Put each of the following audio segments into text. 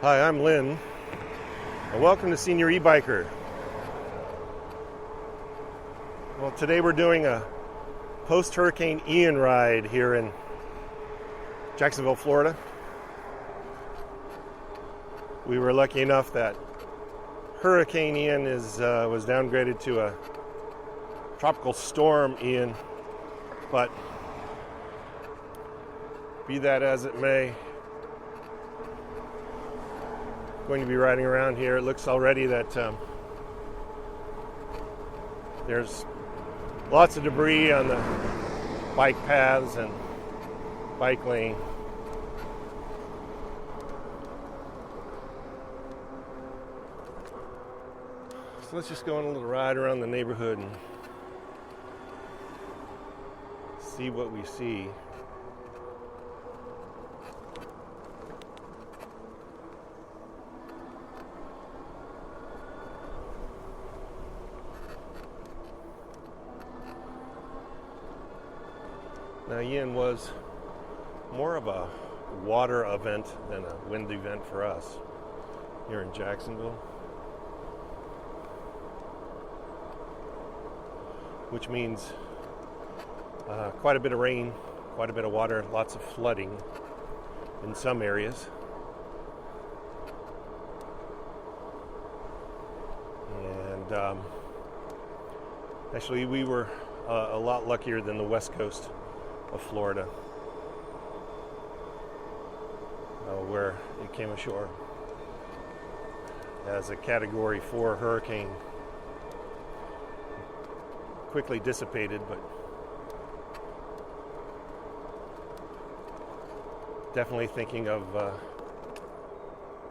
Hi, I'm Lynn, and welcome to SeniorEBiker. Well, today we're doing a post-Hurricane Ian ride here in Jacksonville, Florida. We were lucky enough that Hurricane Ian was downgraded to a tropical storm Ian, but be that as it may, going to be riding around here. It looks already that there's lots of debris on the bike paths and bike lane. So let's just go on a little ride around the neighborhood and see what we see. Now, Ian was more of a water event than a wind event for us here in Jacksonville, which means quite a bit of rain, quite a bit of water, lots of flooding in some areas. And actually, we were a lot luckier than the west coast of Florida, where it came ashore as a Category 4 hurricane. Quickly dissipated, but definitely thinking of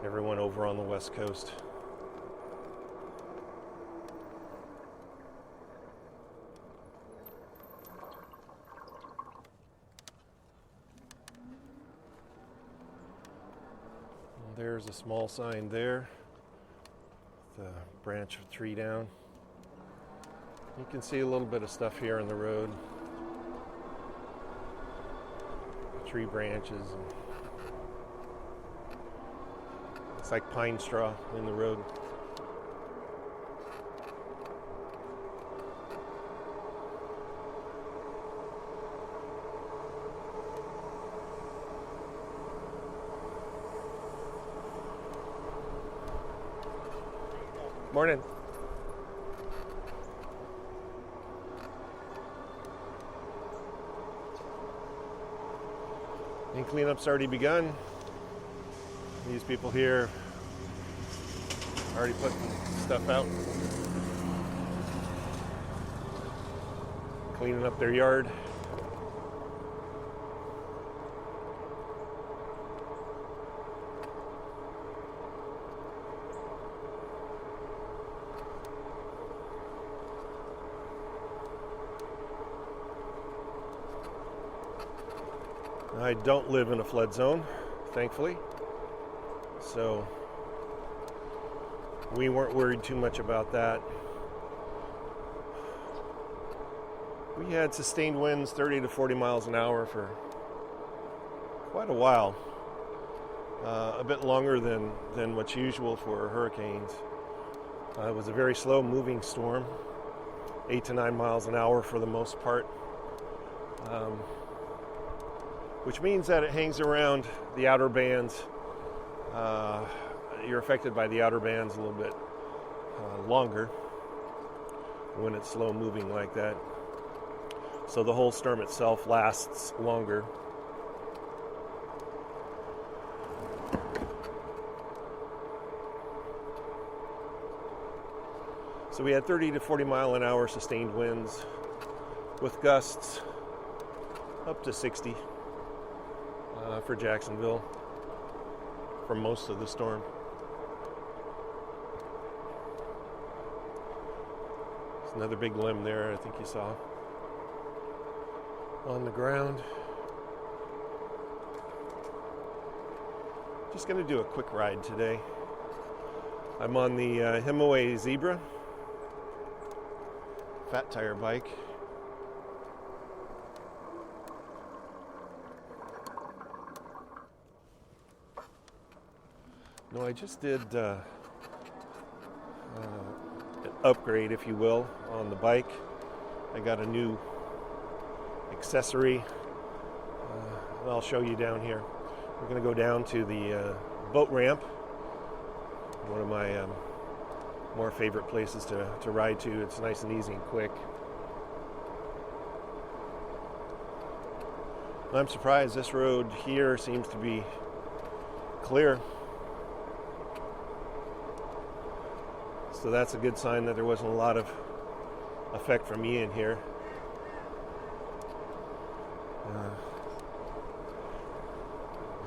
everyone over on the west coast. There's a small sign there, the branch of a tree down. You can see a little bit of stuff here on the road. Tree branches. And it's like pine straw in the road. Morning. And cleanup's already begun. These people here already putting stuff out, cleaning up their yard. I don't live in a flood zone, thankfully, so we weren't worried too much about that. We had sustained winds 30 to 40 miles an hour for quite a while, a bit longer than what's usual for hurricanes. It was a very slow moving storm, 8 to 9 miles an hour for the most part. Which means that it hangs around the outer bands. You're affected by the outer bands a little bit longer when it's slow moving like that. So the whole storm itself lasts longer. So we had 30 to 40 mile an hour sustained winds with gusts up to 60. For Jacksonville for most of the storm. There's another big limb there, I think you saw, on the ground. Just going to do a quick ride today. I'm on the Himiway Zebra fat tire bike. No, I just did an upgrade, if you will, on the bike. I got a new accessory. I'll show you down here. We're going to go down to the boat ramp, one of my more favorite places to ride to. It's nice and easy and quick. I'm surprised this road here seems to be clear. So that's a good sign that there wasn't a lot of effect from Ian here.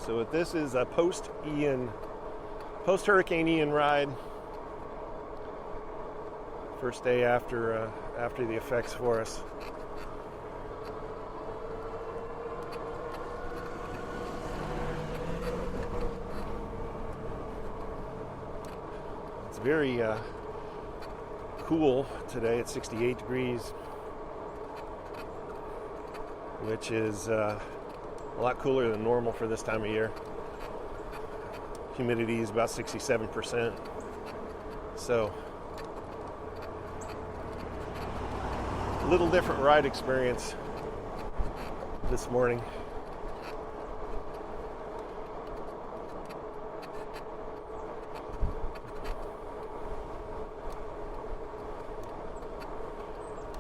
So this is a post-Hurricane Ian ride. First day after the effects for us. It's very cool today. It's 68 degrees, which is a lot cooler than normal for this time of year. Humidity is about 67%. So, a little different ride experience this morning.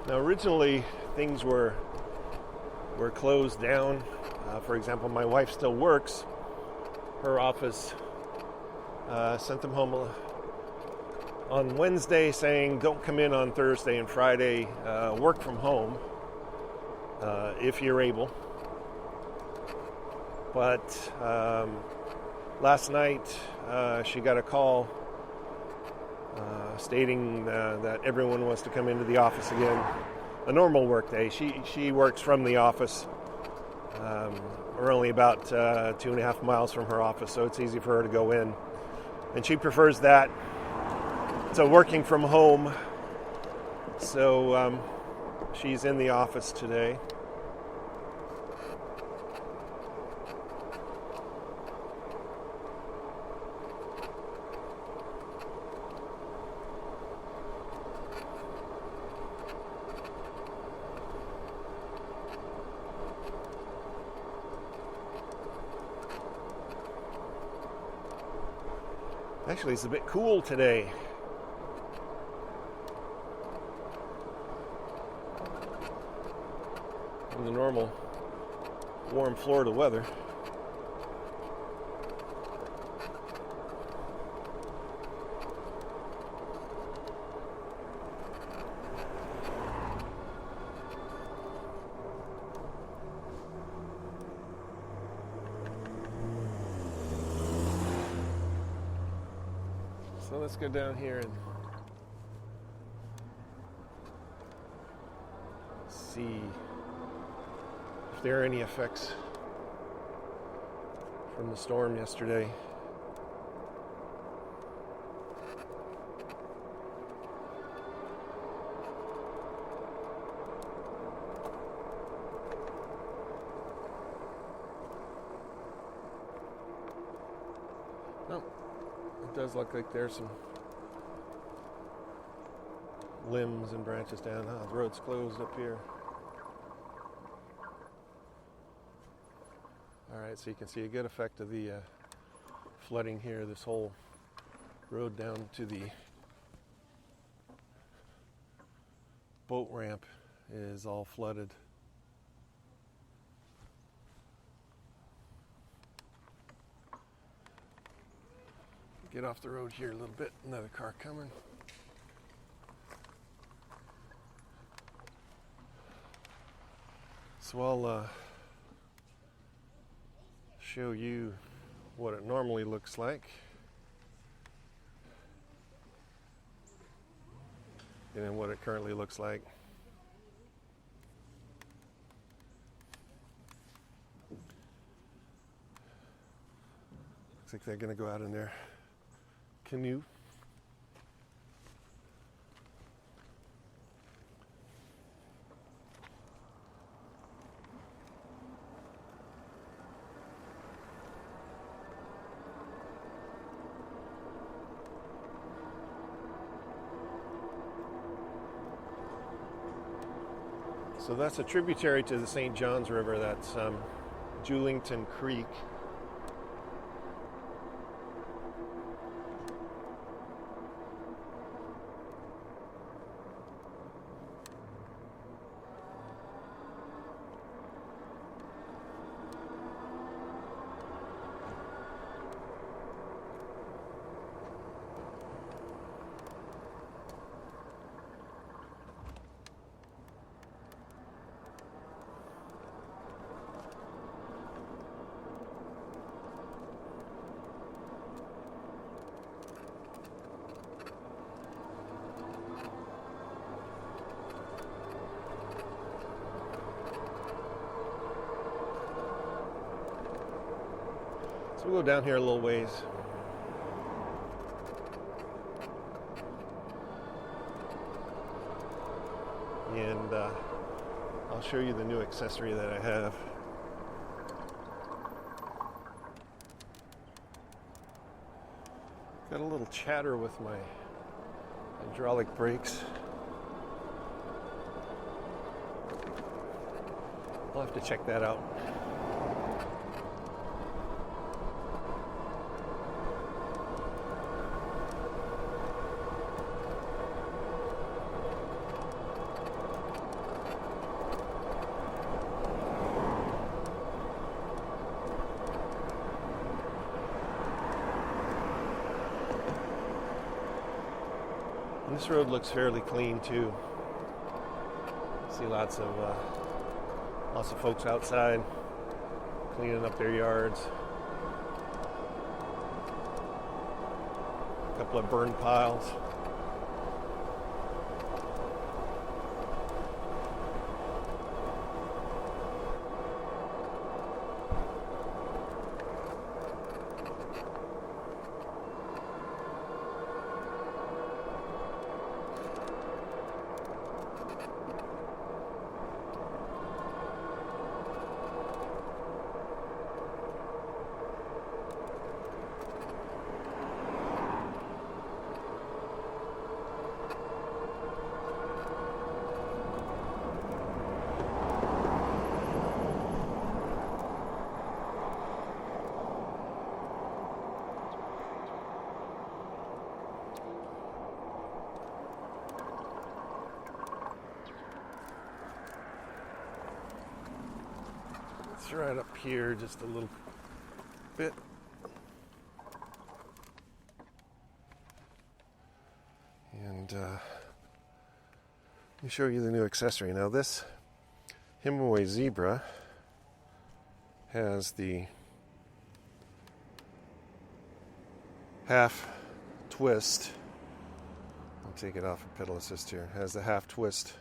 Now, originally things were closed down. For example, my wife still works. Her office sent them home on Wednesday saying don't come in on Thursday and Friday. Work from home if you're able. But last night she got a call stating that everyone was to come into the office again. A normal work day. She works from the office. We're only about 2.5 miles from her office, so it's easy for her to go in. And she prefers that to working from home. So she's in the office today. Actually, it's a bit cool today. In the normal warm Florida weather. So let's go down here and see if there are any effects from the storm yesterday. It does look like there's some limbs and branches down. Oh, the road's closed up here. Alright, so you can see a good effect of the flooding here. This whole road down to the boat ramp is all flooded. Get off the road here a little bit. Another car coming. So I'll show you what it normally looks like. And then what it currently looks like. Looks like they're going to go out in their canoe. So that's a tributary to the St. Johns River. That's Julington Creek. So we'll go down here a little ways. And I'll show you the new accessory that I have. Got a little chatter with my hydraulic brakes. I'll have to check that out. This road looks fairly clean too. See lots of folks outside cleaning up their yards. A couple of burn piles. Right up here just a little bit. And let me show you the new accessory. Now this Himiway Zebra has the half twist. I'll take it off of pedal assist here. It has the half twist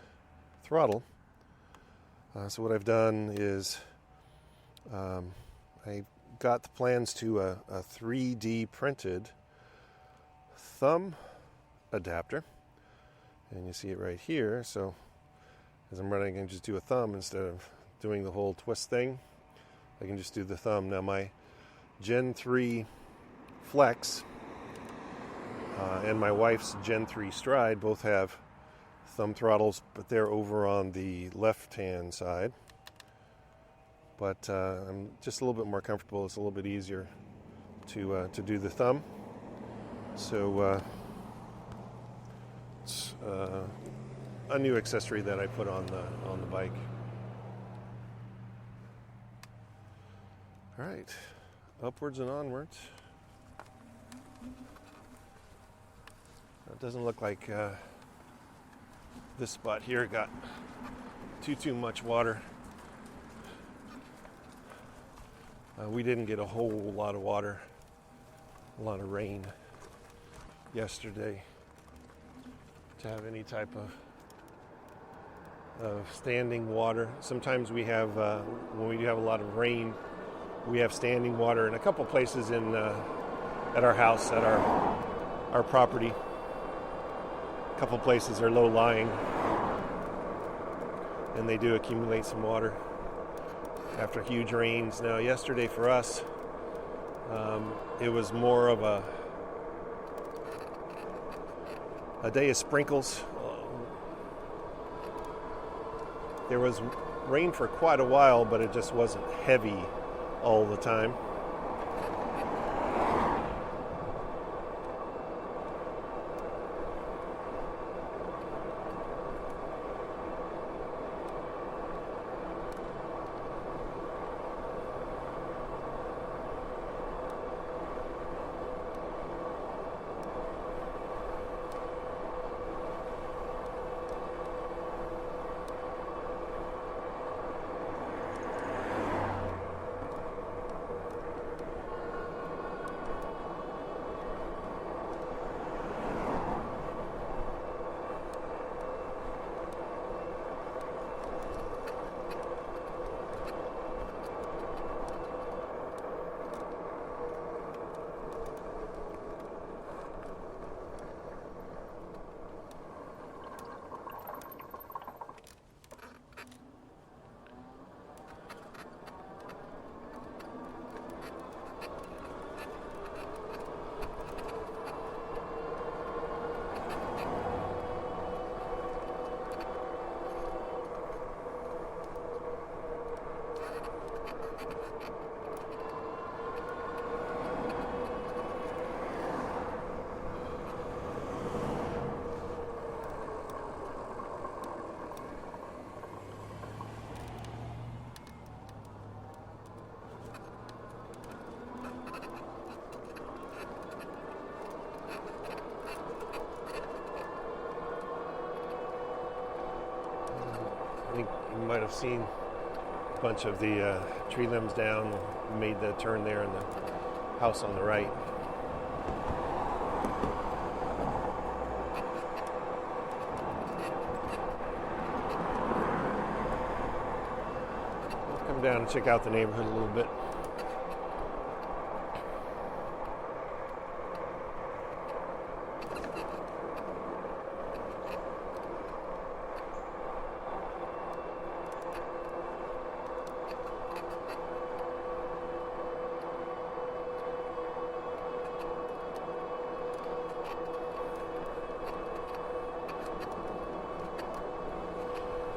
throttle. So what I've done is I got the plans to a 3D printed thumb adapter, and you see it right here. So as I'm running, I can just do a thumb instead of doing the whole twist thing. I can just do the thumb. Now my Gen 3 Flex and my wife's Gen 3 Stride both have thumb throttles, but they're over on the left-hand side. But I'm just a little bit more comfortable. It's a little bit easier to do the thumb. So it's a new accessory that I put on the bike. All right, upwards and onwards. It doesn't look like this spot here got too much water. We didn't get a whole lot of water, a lot of rain yesterday to have any type of standing water. Sometimes we have, when we do have a lot of rain, we have standing water in a couple places in at our house, at our property. A couple places are low-lying, and they do accumulate some water after huge rains. Now, yesterday for us, it was more of a day of sprinkles. There was rain for quite a while, but it just wasn't heavy all the time. I think you might have seen a bunch of the tree limbs down, made the turn there in the house on the right. Let's come down and check out the neighborhood a little bit.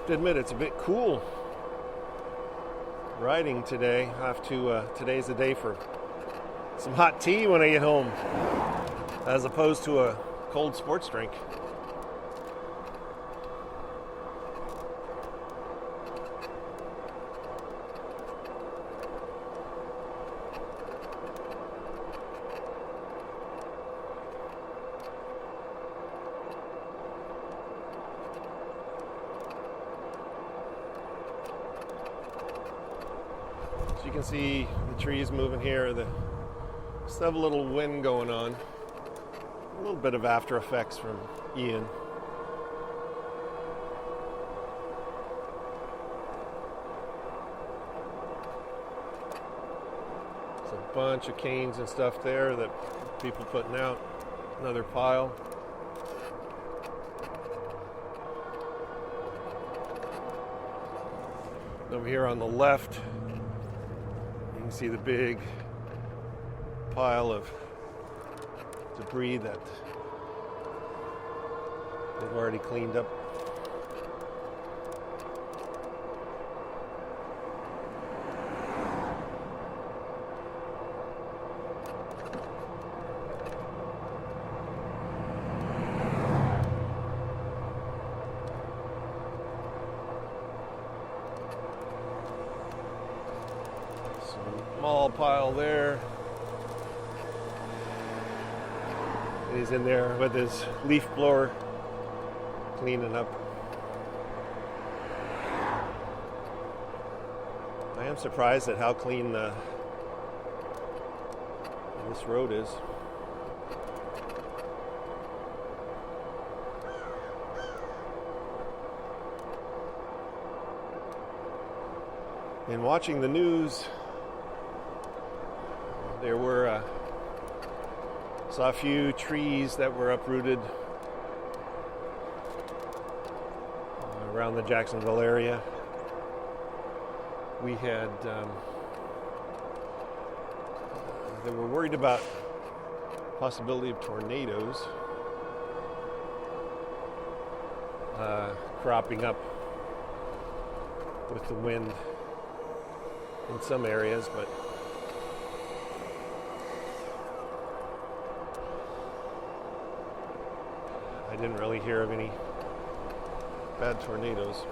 To admit, it's a bit cool riding today. I have to. Today's the day for some hot tea when I get home, as opposed to a cold sports drink. You can see the trees moving here. Still have a little wind going on. A little bit of after effects from Ian. There's a bunch of canes and stuff there that people putting out. Another pile. Over here on the left, you can see the big pile of debris that they've already cleaned up. Small pile there. He's in there with his leaf blower cleaning up. I am surprised at how clean this road is. In watching the news, there were saw a few trees that were uprooted around the Jacksonville area. We had they were worried about possibility of tornadoes cropping up with the wind in some areas, but I didn't really hear of any bad tornadoes.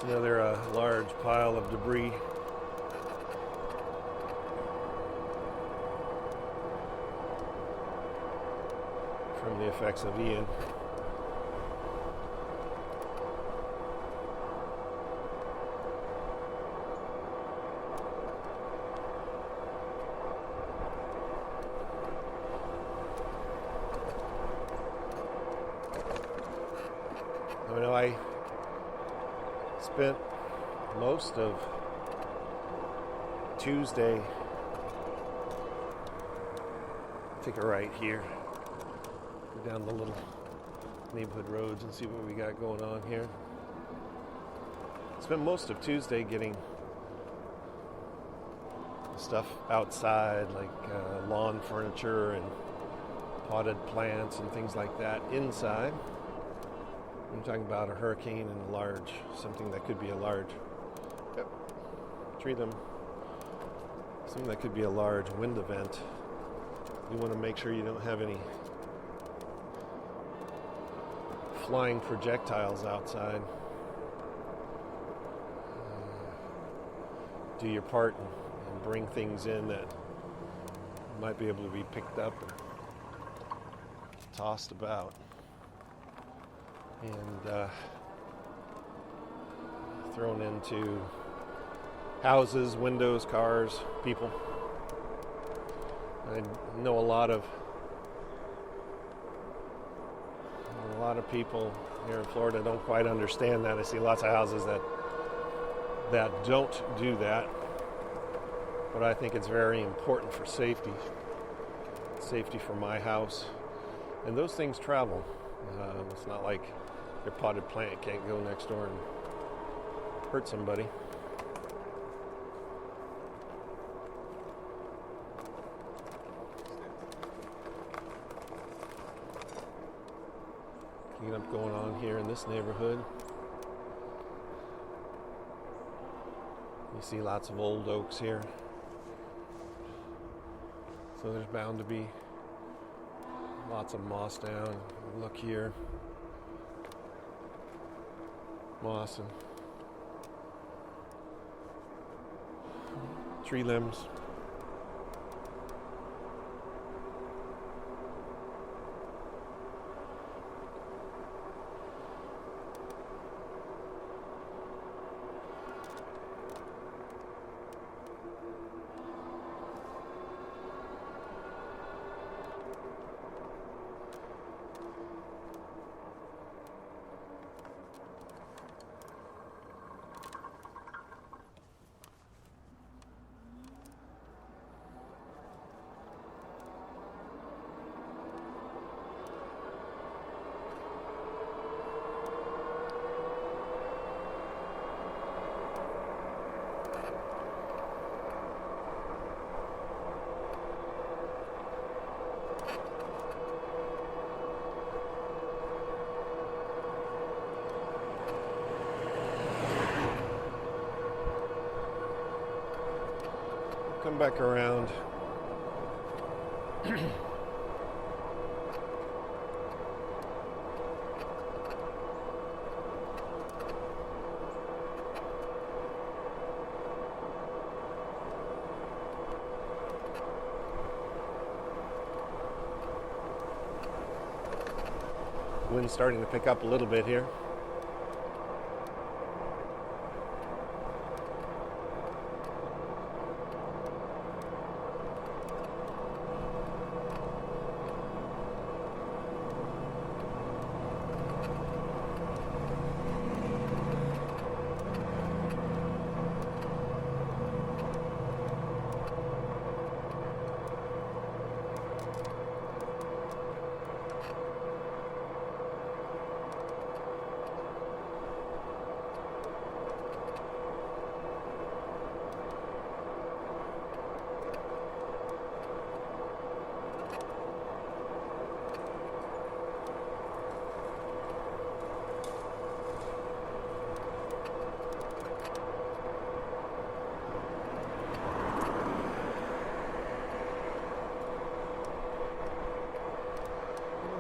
Another large pile of debris from the effects of Ian. I spent most of Tuesday, take a right here, go down the little neighborhood roads and see what we got going on here. Spent most of Tuesday getting stuff outside, like lawn furniture and potted plants and things like that inside. I'm talking about a hurricane and something that could be a large, something that could be a large wind event. You want to make sure you don't have any flying projectiles outside. Do your part and bring things in that might be able to be picked up or tossed about. And thrown into houses, windows, cars, people. I know a lot of people here in Florida don't quite understand that. I see lots of houses that don't do that, but I think it's very important for safety for my house. And those things travel. It's not like your potted plant can't go next door and hurt somebody. Cleanup going on here in this neighborhood. You see lots of old oaks here. So there's bound to be lots of moss down. Look here. Moss and tree limbs. Come back around. Wind's starting to pick up a little bit here.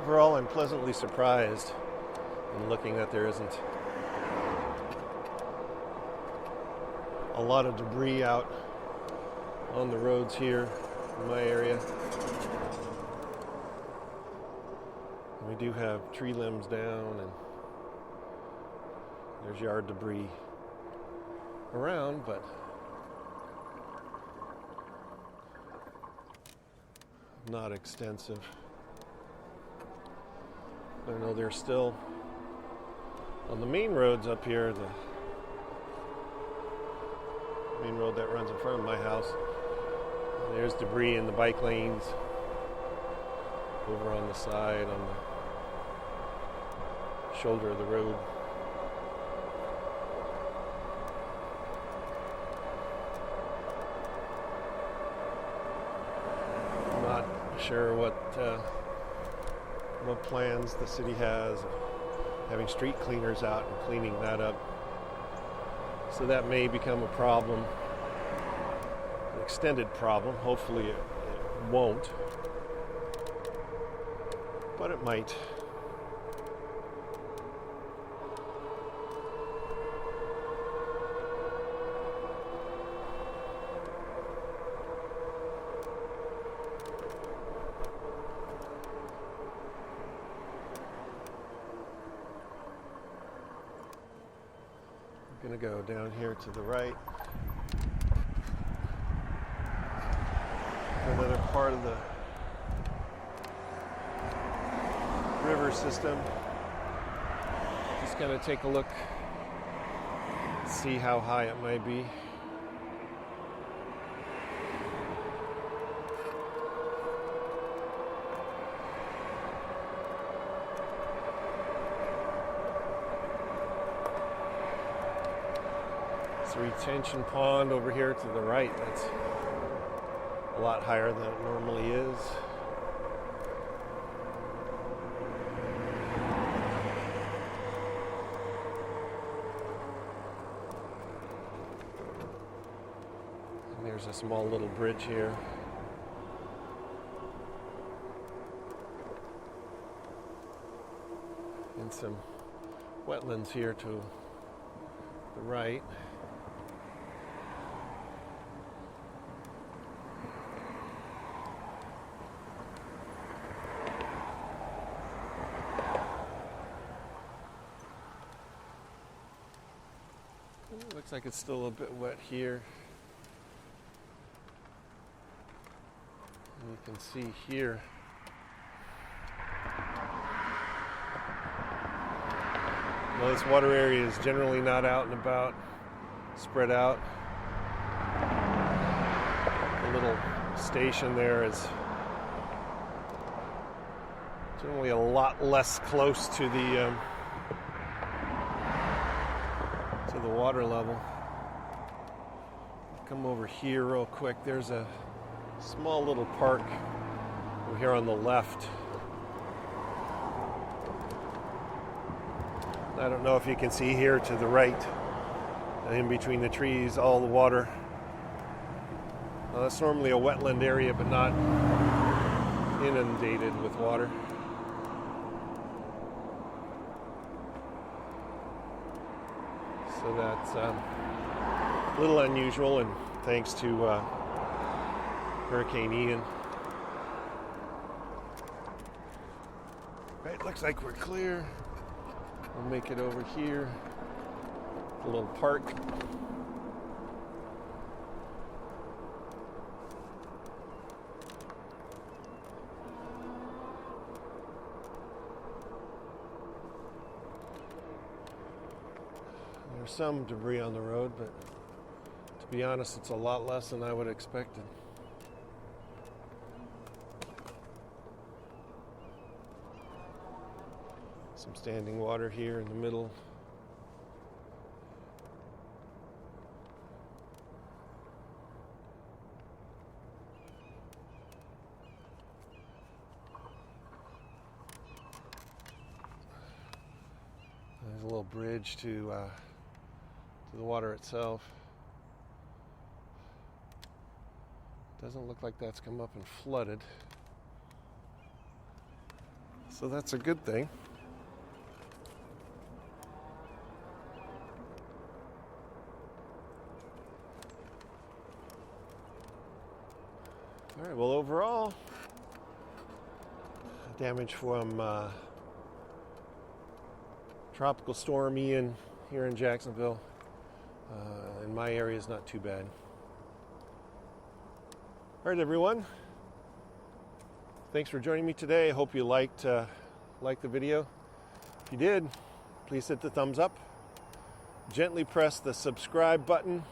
Overall, I'm pleasantly surprised in looking that there isn't a lot of debris out on the roads here in my area. We do have tree limbs down and there's yard debris around, but not extensive. I know they're still on the main roads up here, the main road that runs in front of my house. There's debris in the bike lanes over on the side, on the shoulder of the road. I'm not sure what plans the city has of having street cleaners out and cleaning that up. So that may become a problem, an extended problem. Hopefully it won't, but it might. I'm going to go down here to the right. Another part of the river system. Just going to take a look, see how high it might be. Retention pond over here to the right. That's a lot higher than it normally is. And there's a small little bridge here. And some wetlands here to the right. Looks like it's still a bit wet here. And you can see here well, this water area is generally not out and about, spread out. The little station there is generally a lot less close to the water level. Come over here real quick. There's a small little park over here on the left. I don't know if you can see here to the right, in between the trees, all the water. That's normally a wetland area, but not inundated with water. So that's a little unusual, and thanks to Hurricane Ian. Right, looks like we're clear. We'll make it over here. A little park. There's some debris on the road, but to be honest, it's a lot less than I would have expected. Some standing water here in the middle. There's a little bridge to the water itself. Doesn't look like that's come up and flooded. So that's a good thing. All right, well, overall, damage from Tropical Storm Ian here in Jacksonville. In my area is not too bad. All right, everyone. Thanks for joining me today. I hope you liked the video. If you did, please hit the thumbs up. Gently press the subscribe button.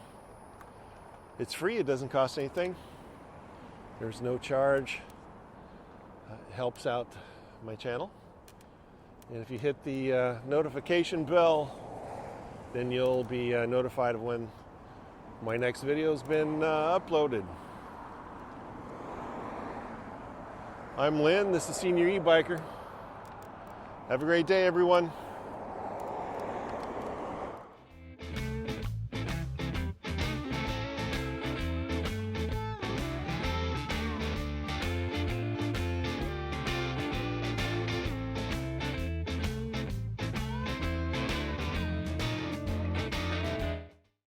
It's free. It doesn't cost anything. There's no charge. It helps out my channel. And if you hit the notification bell, then you'll be notified of when my next video has been uploaded. I'm Lynn. This is SeniorEBiker. Have a great day, everyone.